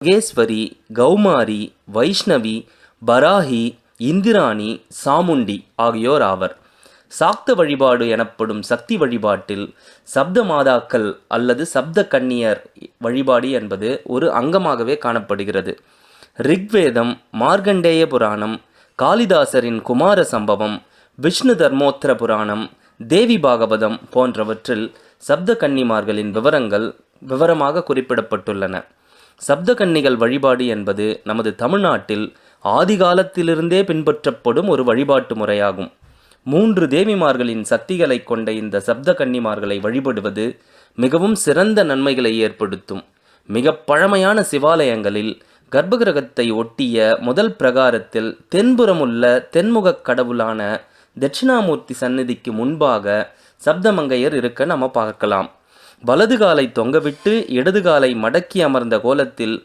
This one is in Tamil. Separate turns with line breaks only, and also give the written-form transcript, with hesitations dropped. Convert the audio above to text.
மகேஸ்வரி, கௌமாரி, வைஷ்ணவி, பராஹி, இந்திராணி, சாமுண்டி ஆகியோர் ஆவர். சாக்த வழிபாடு எனப்படும் சக்தி வழிபாட்டில் சப்த மாதாக்கள் அல்லது சப்த கன்னியர் வழிபாடு என்பது ஒரு அங்கமாகவே காணப்படுகிறது. ரிக்வேதம், மார்க்கண்டேய புராணம், காளிதாசரின் குமார சம்பவம், விஷ்ணு தர்மோத்தர புராணம், தேவி பாகவதம் போன்றவற்றில் சப்த கன்னிமார்களின் விவரமாக குறிப்பிடப்பட்டுள்ளன. சப்த கன்னிகள் வழிபாடு என்பது நமது தமிழ்நாட்டில் ஆதிகாலத்திலிருந்தே பின்பற்றப்படும் ஒரு வழிபாட்டு முறையாகும். 3 தேவிமார்களின் சக்திகளை கொண்ட இந்த சப்த கன்னிமார்களை வழிபடுவது மிகவும் சிறந்த நன்மைகளை ஏற்படுத்தும். மிக பழமையான சிவாலயங்களில் கர்ப்பகிரகத்தை ஒட்டிய முதல் பிரகாரத்தில் தென்புறமுள்ள தென்முகக் கடவுளான தட்சிணாமூர்த்தி சந்நிதிக்கு முன்பாக சப்தமங்கையர் இருக்க நம்ம பார்க்கலாம். வலது காலை தொங்கவிட்டு இடது காலை மடக்கி அமர்ந்த கோலத்தில்